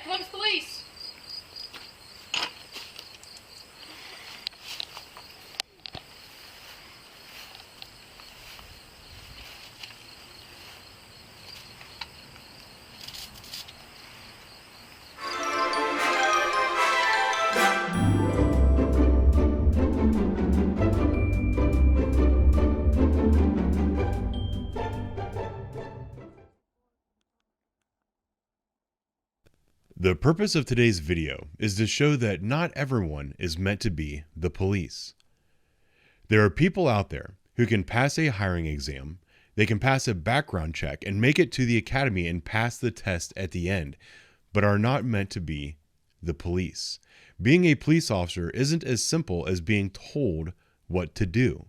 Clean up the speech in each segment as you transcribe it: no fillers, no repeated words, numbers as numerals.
Columbus Police! The purpose of today's video is to show that not everyone is meant to be the police. There are people out there who can pass a hiring exam, they can pass a background check and make it to the academy and pass the test at the end, but are not meant to be the police. Being a police officer isn't as simple as being told what to do.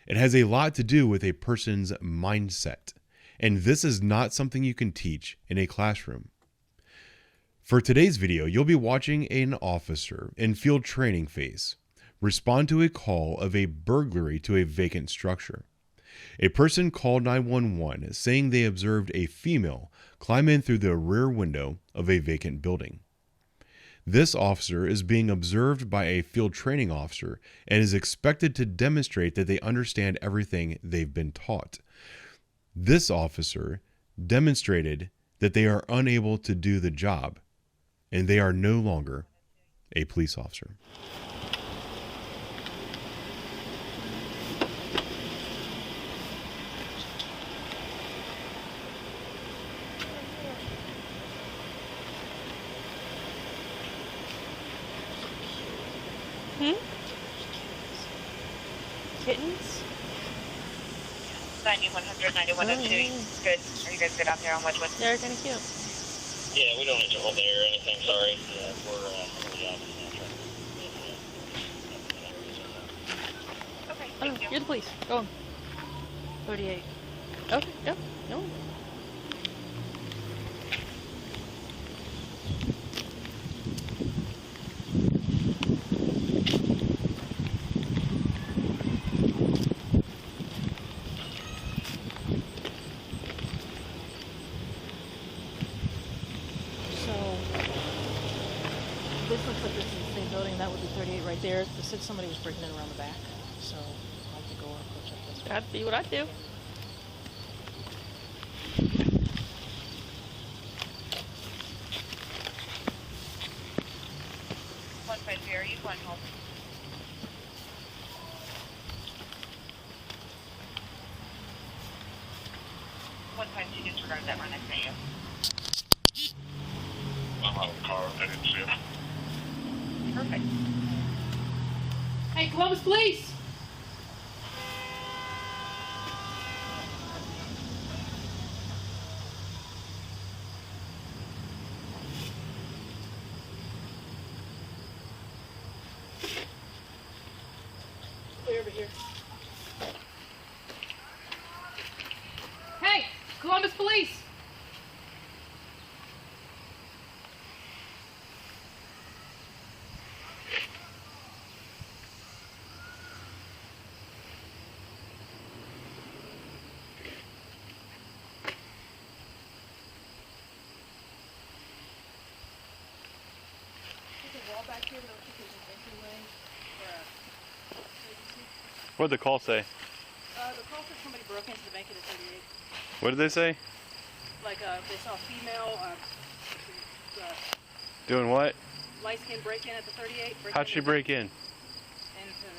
It has a lot to do with a person's mindset, and this is not something you can teach in a classroom. For today's video, you'll be watching an officer in field training phase respond to a call of a burglary to a vacant structure. A person called 911 saying they observed a female climb in through the rear window of a vacant building. This officer is being observed by a field training officer and is expected to demonstrate that they understand everything they've been taught. This officer demonstrated that they are unable to do the job, and they are no longer a police officer. Kittens? 9100, 9102. Good. Are you guys good out there on Wedgwood? They're kind of cute. Yeah, we don't need to hold there or anything, sorry. Yeah, we're in the office now. Okay, Oh, thank you. you're the police. Go on. 38. Okay, yep. No. This looks like this is the same building. That would be 38 right there. It said somebody was breaking in around the back. So I'll have to go and go check this. That'd be what I'd do. One five zero, you going home? One five two, disregard that run next to you. I'm out of the car, I didn't see him. Perfect. Hey, Columbus Police! Clear over here. Hey, Columbus Police! Back here, but I don't think there's an entryway or a vacancy. What did the call say? The call said somebody broke into the bank at 38. What did they say? Like, they saw a female, Doing what? light-skinned break-in at the 38. How'd she break in? Into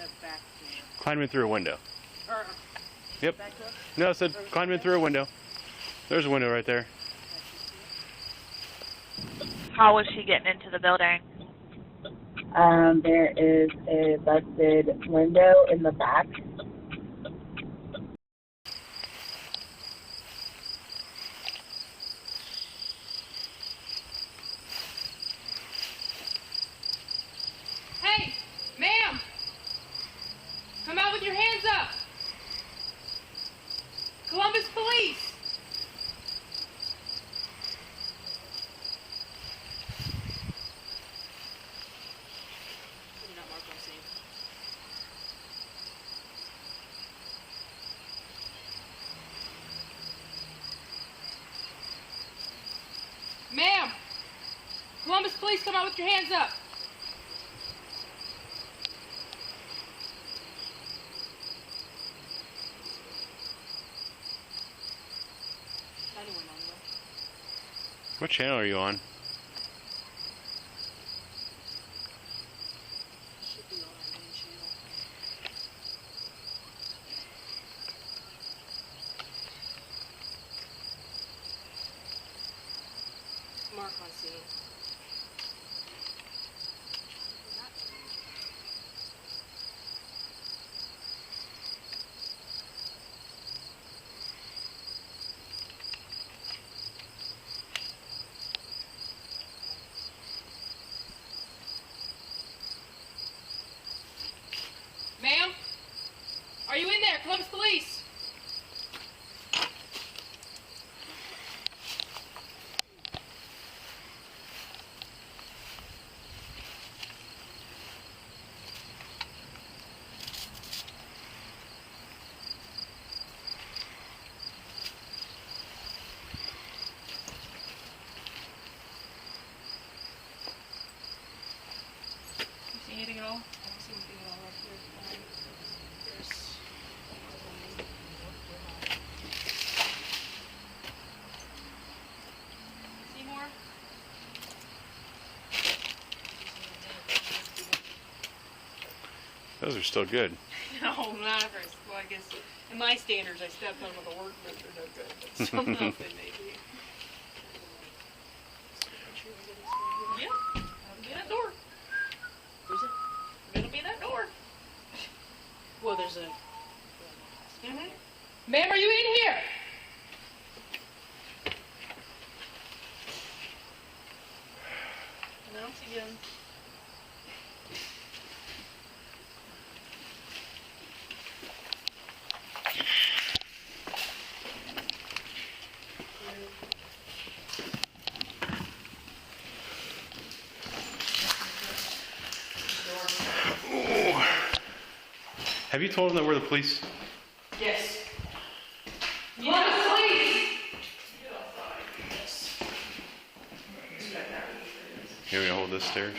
the back door. Climbed in through a window. Or, Yep. back door? No, it said climbed in through a window. There's a window right there. How was she getting into the building? There is a busted window in the back. Hey, ma'am! Come out with your hands up! Columbus Police! Did not mark on scene. Ma'am! Columbus Columbus Police, come out with your hands up. What channel are you on? Should be on our main channel. Mark on scene. Ma'am? Are you in there? Columbus Police? You see anything at all? I don't see anything at all up here. There's... See more? Those are still good. No, not for, well, I guess, in my standards, I stepped on with a work boot, they're no good, but somehow they may be. Yeah, that'll be that door. Who's it? It'll be that door. Well, there's a. Mm-hmm. Ma'am, are you in here? Announce again. Have you told them that we're the police? Yes. Columbus Police! Here we hold this stairs.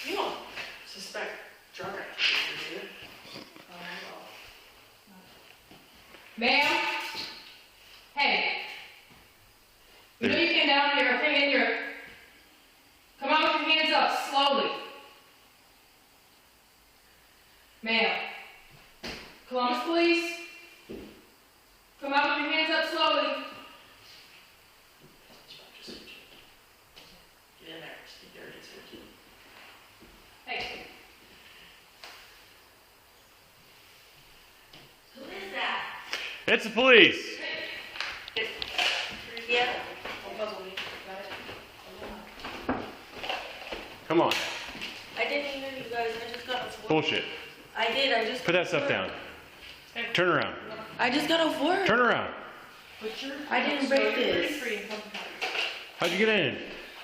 You don't suspect drug activity, do you? Ma'am? Hey. You know you came down here, came in here. Come out with your hands up, slowly. Ma'am. Columbus Police. Come out with your hands up slowly. Get in there, speak dirty to you. Hey. Who is that? It's the police. Yeah. Don't puzzle me. Got it? Come on. I didn't hear you guys. I just got off work. Bullshit. I did. I just. Put that stuff down. Turn around. I just got off work. Turn around. I didn't break this. How'd you get in?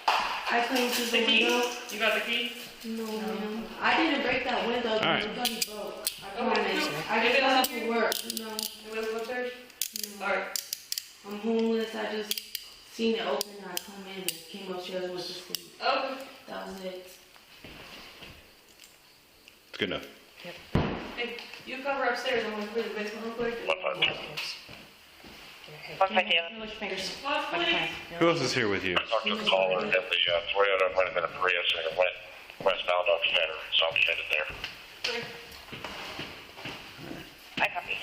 I claimed through the The key? window. You got the key? No, ma'am. I didn't break that window. All right. The window broke. I Okay. promise. I Maybe just got that's off of work. No. You live upstairs? Alright. I'm homeless. I just seen it open and I come in and came upstairs and went to sleep. Okay. That was it. It's good enough. Hey, you cover upstairs. I'm gonna clear the basement real quick. 157. Lift your fingers. Columbus Police. Who else is here with you? I talked to the caller at the Toyota, might have been a Prius, and it went westbound on Center, so I'm headed there. Okay. I copy.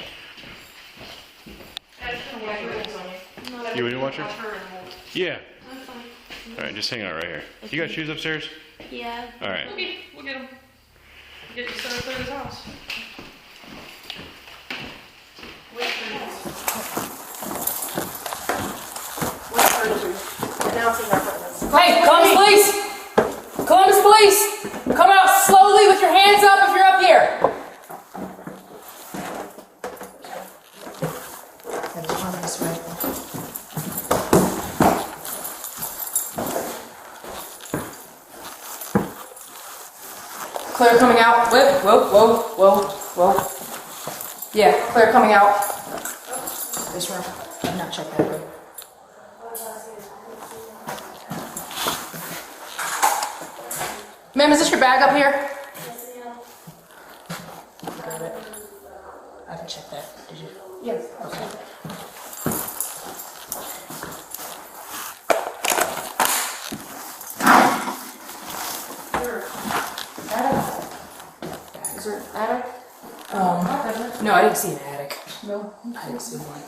I just gonna wipe your hands on you. You window watcher? I'll turn and hold. Yeah. I'm fine. All right, just hang out right here. You got shoes upstairs? Yeah. All right. We'll get them. Get you started clear this house. Wait for minutes. Hey, Columbus Police! Columbus Police! Come out slowly with your hands up if you're up here. Clear coming out. Whoa, whoa, whoa, whoa, whoa. Yeah, clear coming out. This room. not check that room. Ma'am, is this your bag up here? Grab it. I haven't checked that. Did you? Yes. Okay. Is there an attic? No, I didn't see an attic. No? I didn't see one.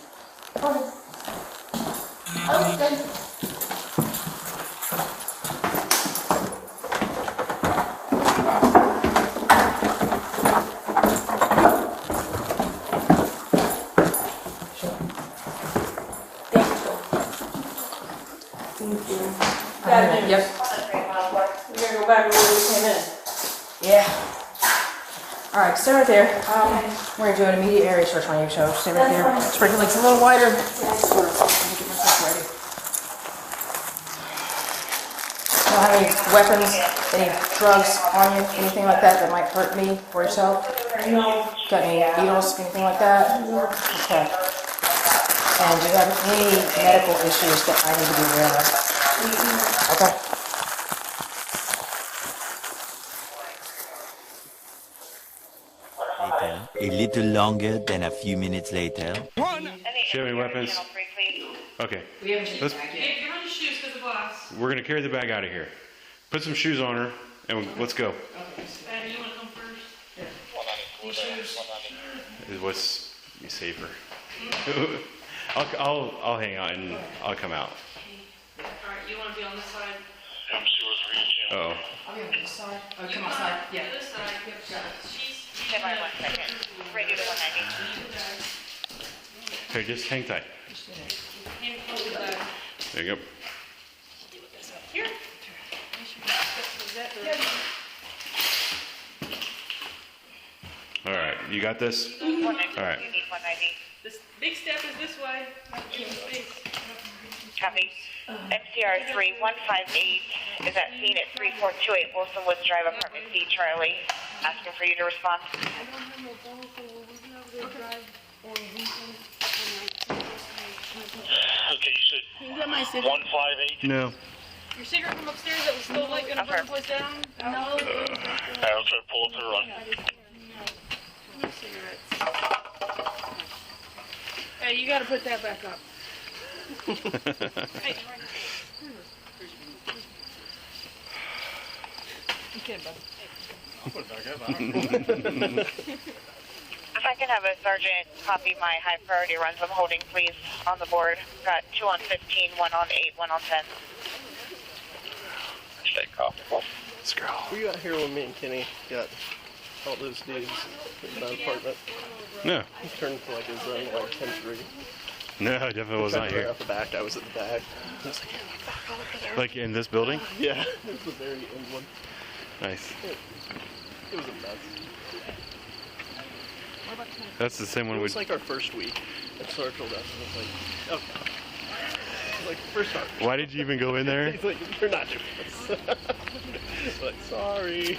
Yep. We're gonna go back where we came in. Yeah. Alright, stay right there. We're gonna do an immediate area search on you, so stay right there. Spread your legs a little wider. Sort of. Let me get myself ready. You don't have any weapons, any drugs on you, anything like that that might hurt me or yourself? No. Got any needles, anything like that? Okay. And do you have any medical issues that I need to be aware of? Okay. A little longer than a few minutes later. Do you have any weapons? Okay. Let's, Give her the shoes because the boss. we're gonna carry the bag out of here. Put some shoes on her, and let's go. You want to come first? These shoes. What's safer? I'll hang out and I'll come out. Alright, you want to be on this side? I'm sure it's reaching. Oh. I'll be on this side. Oh, come outside. Yeah. This side. Yep, got it. She's. Stand by 1 second. Ready to 190. Hey, just hang tight. Hand close the bag. There you go. Here. All right, you got this? All right. You need 190. This big step is this way. Give me space. Copy. MCR 3158 is at scene at 3428 Wilson Woods Drive, apartment C, Charlie. Asking for you to respond. Okay, you said Can you get my cigarette? 158? No. Your cigarette from upstairs that was still like gonna burn place down? No. I'll try to pull up and run. No cigarettes. Hey, you gotta put that back up. Hey, okay, bud. If I can have a sergeant copy my high priority runs I'm holding, please, on the board. Got 2 on 15, 1 on 8, 1 on 10. Stay calm. This girl. Were you out here when me and Kenny got all those dudes in that apartment? No. He turned to like his own like 10-3. No, I definitely was not Right here. out the back. I was at the back. I was like, yeah, fuck, I'll over there. Like in this building? Yeah, it was the very end one. Nice. It was a mess. That's the same one It we. was like our first week at Circle Dust. And it's like, okay. It was like, first start. Why did you even go in there? He's like, you're not doing this. Like, sorry.